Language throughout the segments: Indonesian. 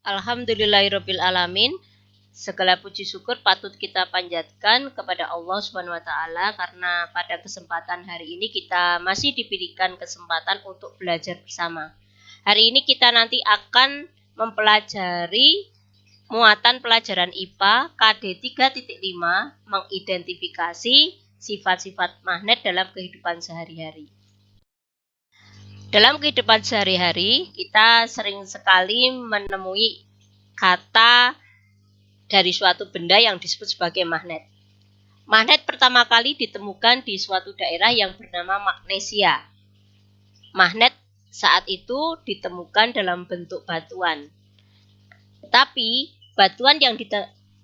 Alhamdulillahirabbil alamin. Segala puji syukur patut kita panjatkan kepada Allah Subhanahu wa taala karena pada kesempatan hari ini kita masih diberikan kesempatan untuk belajar bersama. Hari ini kita nanti akan mempelajari muatan pelajaran IPA KD 3.5 mengidentifikasi sifat-sifat magnet dalam kehidupan sehari-hari. Dalam kehidupan sehari-hari, kita sering sekali menemui kata dari suatu benda yang disebut sebagai magnet. Magnet pertama kali ditemukan di suatu daerah yang bernama Magnesia. Magnet saat itu ditemukan dalam bentuk batuan. Tapi batuan yang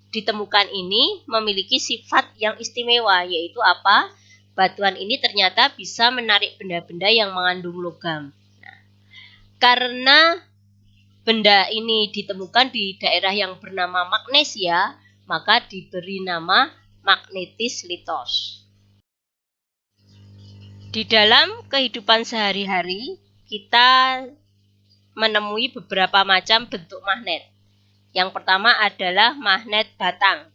ditemukan ini memiliki sifat yang istimewa, yaitu apa? Batuan ini ternyata bisa menarik benda-benda yang mengandung logam. Nah, karena benda ini ditemukan di daerah yang bernama Magnesia, maka diberi nama magnetis litos. Di dalam kehidupan sehari-hari, kita menemui beberapa macam bentuk magnet. Yang pertama adalah magnet batang.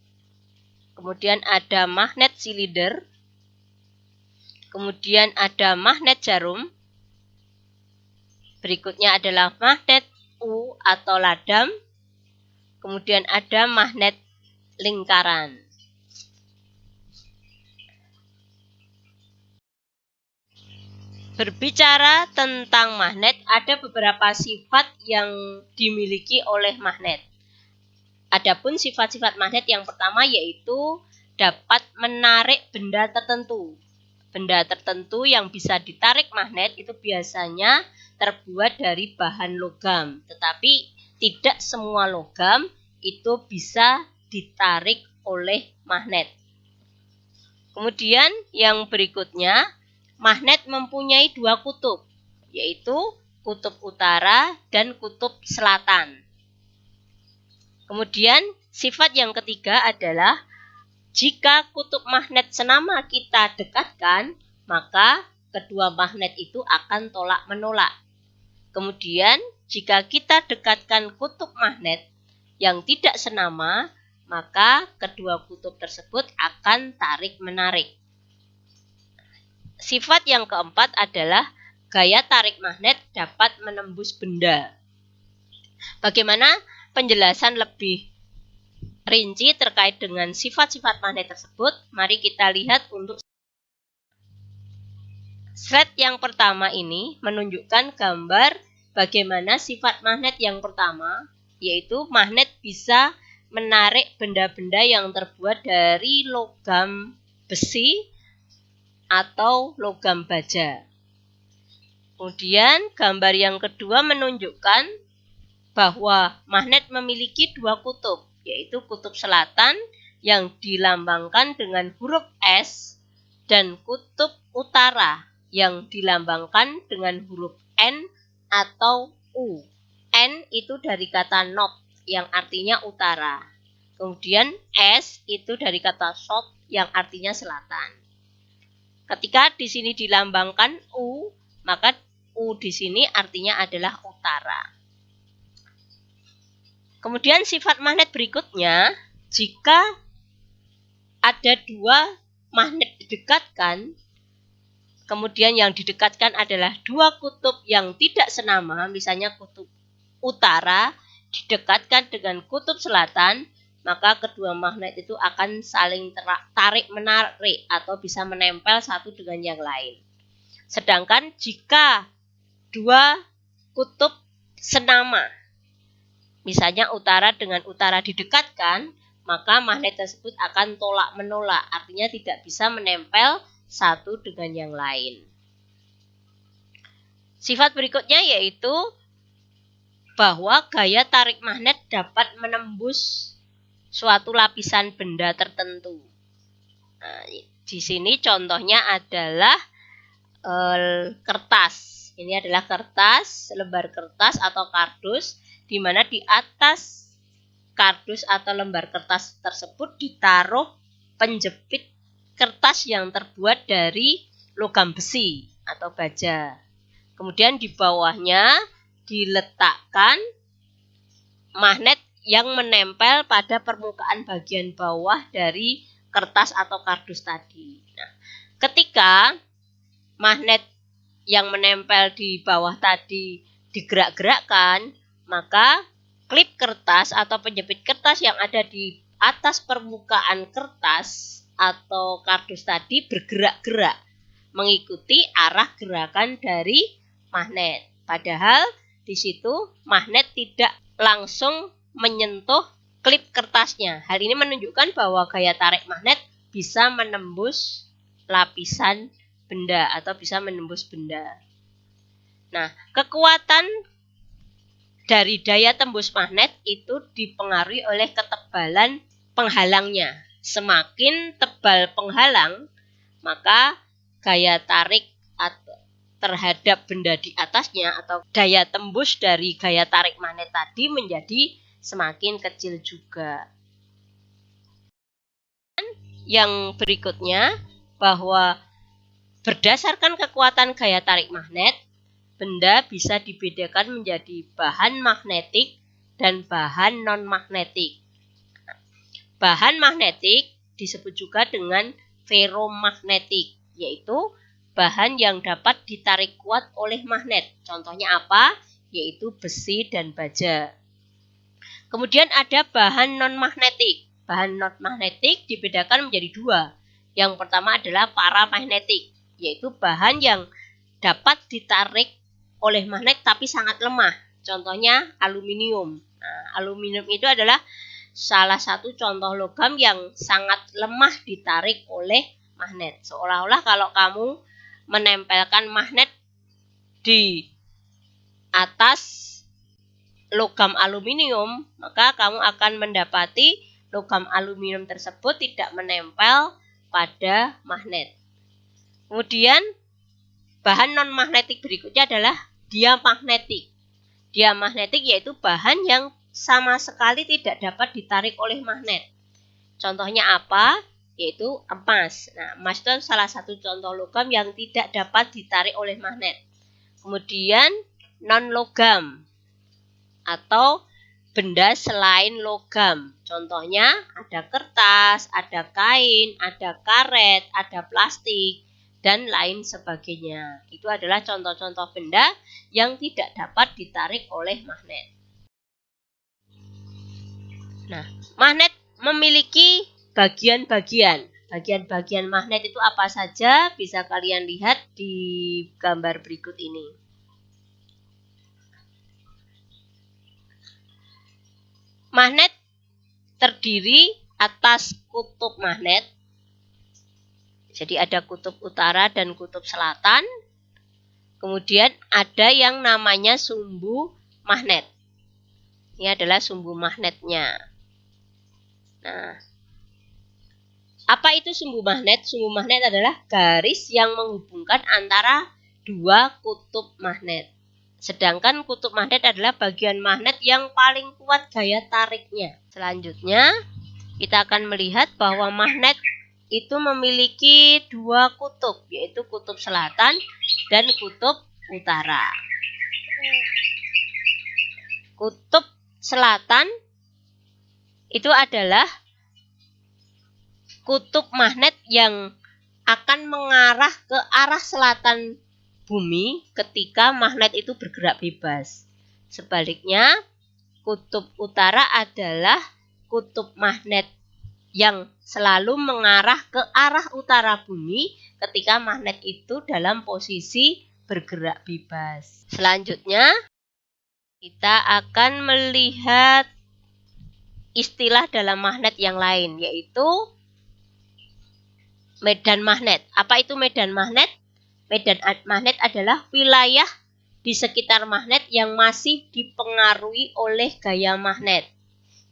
Kemudian ada magnet silinder. Kemudian ada magnet jarum. Berikutnya adalah magnet U atau ladam. Kemudian ada magnet lingkaran. Berbicara tentang magnet, ada beberapa sifat yang dimiliki oleh magnet. Adapun sifat-sifat magnet yang pertama yaitu dapat menarik benda tertentu. Benda tertentu yang bisa ditarik magnet itu biasanya terbuat dari bahan logam, tetapi tidak semua logam itu bisa ditarik oleh magnet. Kemudian yang berikutnya, magnet mempunyai dua kutub, yaitu kutub utara dan kutub selatan. Kemudian sifat yang ketiga adalah jika kutub magnet senama kita dekatkan, maka kedua magnet itu akan tolak-menolak. Kemudian, jika kita dekatkan kutub magnet yang tidak senama, maka kedua kutub tersebut akan tarik-menarik. Sifat yang keempat adalah gaya tarik magnet dapat menembus benda. Bagaimana penjelasan lebih rinci terkait dengan sifat-sifat magnet tersebut? Mari kita lihat untuk slide yang pertama ini menunjukkan gambar bagaimana sifat magnet yang pertama, yaitu magnet bisa menarik benda-benda yang terbuat dari logam besi atau logam baja. Kemudian gambar yang kedua menunjukkan bahwa magnet memiliki dua kutub, yaitu kutub selatan yang dilambangkan dengan huruf S dan kutub utara yang dilambangkan dengan huruf N atau U. N itu dari kata north yang artinya utara. Kemudian S itu dari kata south yang artinya selatan. Ketika di sini dilambangkan U, maka U di sini artinya adalah utara. Kemudian sifat magnet berikutnya, jika ada dua magnet didekatkan, kemudian yang didekatkan adalah dua kutub yang tidak senama, misalnya kutub utara didekatkan dengan kutub selatan, maka kedua magnet itu akan saling tarik-menarik atau bisa menempel satu dengan yang lain. Sedangkan jika dua kutub senama, misalnya utara dengan utara didekatkan, maka magnet tersebut akan tolak-menolak, artinya tidak bisa menempel satu dengan yang lain. Sifat berikutnya yaitu bahwa gaya tarik magnet dapat menembus suatu lapisan benda tertentu. Nah, di sini contohnya adalah kertas. Ini adalah kertas, lembar kertas atau kardus, di mana di atas kardus atau lembar kertas tersebut ditaruh penjepit kertas yang terbuat dari logam besi atau baja. Kemudian di bawahnya diletakkan magnet yang menempel pada permukaan bagian bawah dari kertas atau kardus tadi. Nah, ketika magnet yang menempel di bawah tadi digerak-gerakkan, maka klip kertas atau penjepit kertas yang ada di atas permukaan kertas atau kardus tadi bergerak-gerak mengikuti arah gerakan dari magnet. Padahal di situ magnet tidak langsung menyentuh klip kertasnya. Hal ini menunjukkan bahwa gaya tarik magnet bisa menembus lapisan benda atau bisa menembus benda. Nah, kekuatan dari daya tembus magnet itu dipengaruhi oleh ketebalan penghalangnya. Semakin tebal penghalang, maka gaya tarik terhadap benda di atasnya atau daya tembus dari gaya tarik magnet tadi menjadi semakin kecil juga. Yang berikutnya, bahwa berdasarkan kekuatan gaya tarik magnet, benda bisa dibedakan menjadi bahan magnetik dan bahan non-magnetik. Bahan magnetik disebut juga dengan ferromagnetik, yaitu bahan yang dapat ditarik kuat oleh magnet. Contohnya apa? Yaitu besi dan baja. Kemudian ada bahan non-magnetik. Bahan non-magnetik dibedakan menjadi dua. Yang pertama adalah paramagnetik, yaitu bahan yang dapat ditarik oleh magnet tapi sangat lemah. Contohnya aluminium. Nah, aluminium itu adalah salah satu contoh logam yang sangat lemah ditarik oleh magnet. Seolah-olah kalau kamu menempelkan magnet di atas logam aluminium, maka kamu akan mendapati logam aluminium tersebut tidak menempel pada magnet. Kemudian bahan non-magnetik berikutnya adalah diamagnetik. Diamagnetik yaitu bahan yang sama sekali tidak dapat ditarik oleh magnet. Contohnya apa? Yaitu emas. Nah, emas itu salah satu contoh logam yang tidak dapat ditarik oleh magnet. Kemudian non-logam atau benda selain logam. Contohnya ada kertas, ada kain, ada karet, ada plastik, dan lain sebagainya. Itu adalah contoh-contoh benda yang tidak dapat ditarik oleh magnet. Nah, magnet memiliki bagian-bagian. Bagian-bagian magnet itu apa saja? Bisa kalian lihat di gambar berikut ini. Magnet terdiri atas kutub magnet. Jadi ada kutub utara dan kutub selatan. Kemudian ada yang namanya sumbu magnet. Ini adalah sumbu magnetnya. Nah, apa itu sumbu magnet? Sumbu magnet adalah garis yang menghubungkan antara dua kutub magnet. Sedangkan kutub magnet adalah bagian magnet yang paling kuat gaya tariknya. Selanjutnya, kita akan melihat bahwa magnet itu memiliki dua kutub, yaitu kutub selatan dan kutub utara. Kutub selatan itu adalah kutub magnet yang akan mengarah ke arah selatan bumi ketika magnet itu bergerak bebas. Sebaliknya, kutub utara adalah kutub magnet yang selalu mengarah ke arah utara bumi ketika magnet itu dalam posisi bergerak bebas. Selanjutnya, kita akan melihat istilah dalam magnet yang lain, yaitu medan magnet. Apa itu medan magnet? Medan magnet adalah wilayah di sekitar magnet yang masih dipengaruhi oleh gaya magnet.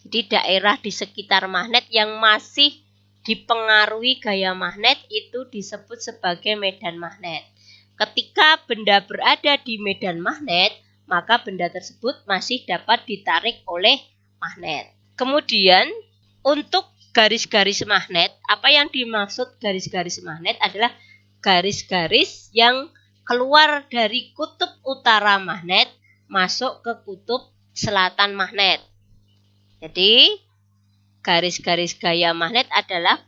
Jadi daerah di sekitar magnet yang masih dipengaruhi gaya magnet itu disebut sebagai medan magnet. Ketika benda berada di medan magnet, maka benda tersebut masih dapat ditarik oleh magnet. Kemudian untuk garis-garis magnet, apa yang dimaksud garis-garis magnet adalah garis-garis yang keluar dari kutub utara magnet masuk ke kutub selatan magnet. Jadi garis-garis gaya magnet adalah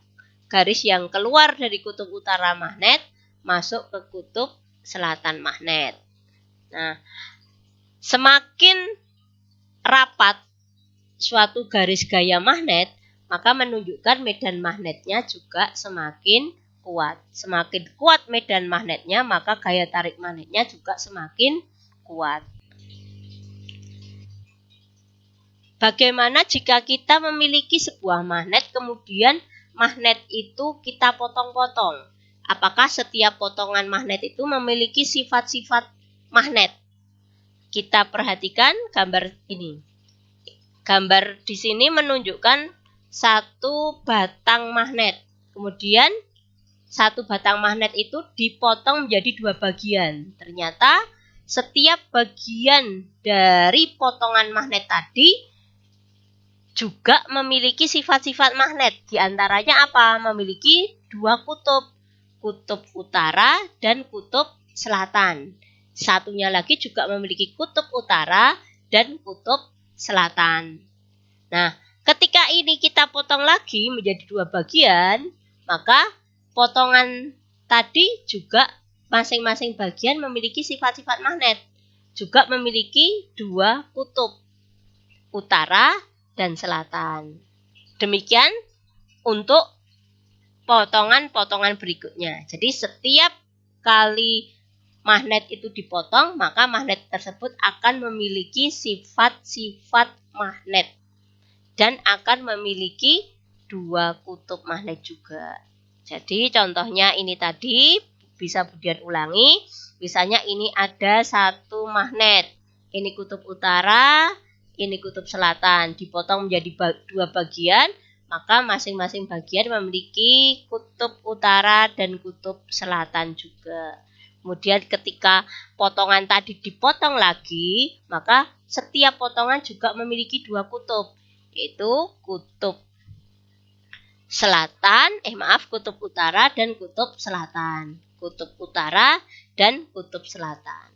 garis yang keluar dari kutub utara magnet masuk ke kutub selatan magnet. Nah, semakin rapat suatu garis gaya magnet, maka menunjukkan medan magnetnya juga semakin kuat. Semakin kuat medan magnetnya, maka gaya tarik magnetnya juga semakin kuat. Bagaimana jika kita memiliki sebuah magnet, kemudian magnet itu kita potong-potong? Apakah setiap potongan magnet itu memiliki sifat-sifat magnet? Kita perhatikan gambar ini. Gambar di sini menunjukkan satu batang magnet. Kemudian satu batang magnet itu dipotong menjadi dua bagian. Ternyata setiap bagian dari potongan magnet tadi juga memiliki sifat-sifat magnet. Di antaranya apa? Memiliki dua kutub. Kutub utara dan kutub selatan. Satunya lagi juga memiliki kutub utara dan kutub selatan. Nah, ketika ini kita potong lagi menjadi dua bagian, maka potongan tadi juga masing-masing bagian memiliki sifat-sifat magnet. Juga memiliki dua kutub, utara dan selatan. Demikian untuk potongan-potongan berikutnya. Jadi setiap kali magnet itu dipotong, maka magnet tersebut akan memiliki sifat-sifat magnet dan akan memiliki dua kutub magnet juga. Jadi contohnya ini tadi bisa Budian ulangi. Misalnya ini ada satu magnet. Ini kutub utara, ini kutub selatan. Dipotong menjadi dua bagian, maka masing-masing bagian memiliki kutub utara dan kutub selatan juga. Kemudian ketika potongan tadi dipotong lagi, maka setiap potongan juga memiliki dua kutub, yaitu kutub kutub utara dan kutub selatan. Kutub utara dan kutub selatan.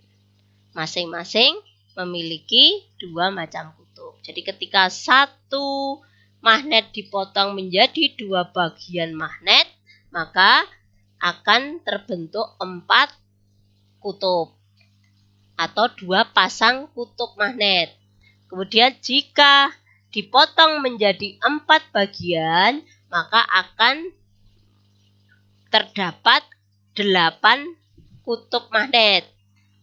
Masing-masing memiliki dua macam kutub. Jadi ketika satu magnet dipotong menjadi dua bagian magnet, maka akan terbentuk 4 kutub atau 2 pasang kutub magnet. Kemudian jika dipotong menjadi 4 bagian, maka akan terdapat 8 kutub magnet.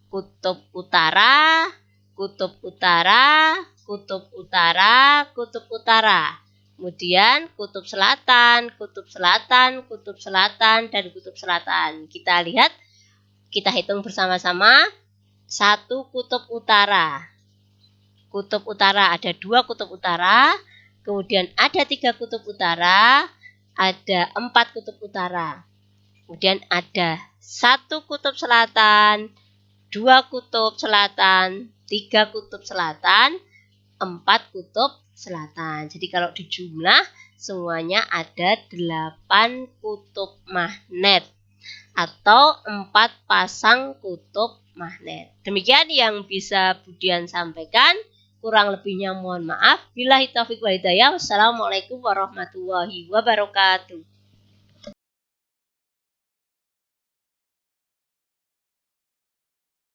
Kutub utara, kutub utara, kutub utara, kutub utara. Kemudian kutub selatan, kutub selatan, kutub selatan, dan kutub selatan. Kita lihat, kita hitung bersama-sama. 1 kutub utara. Kutub utara ada 2 kutub utara, kemudian ada 3 kutub utara, ada 4 kutub utara. Kemudian ada 1 kutub selatan, 2 kutub selatan, 3 kutub selatan, 4 kutub selatan. Jadi kalau dijumlah semuanya ada 8 kutub magnet atau 4 pasang kutub magnet. Demikian yang bisa Budian sampaikan. Kurang lebihnya mohon maaf. Billahi taufiq wal hidayah. Wassalamualaikum warahmatullahi wabarakatuh.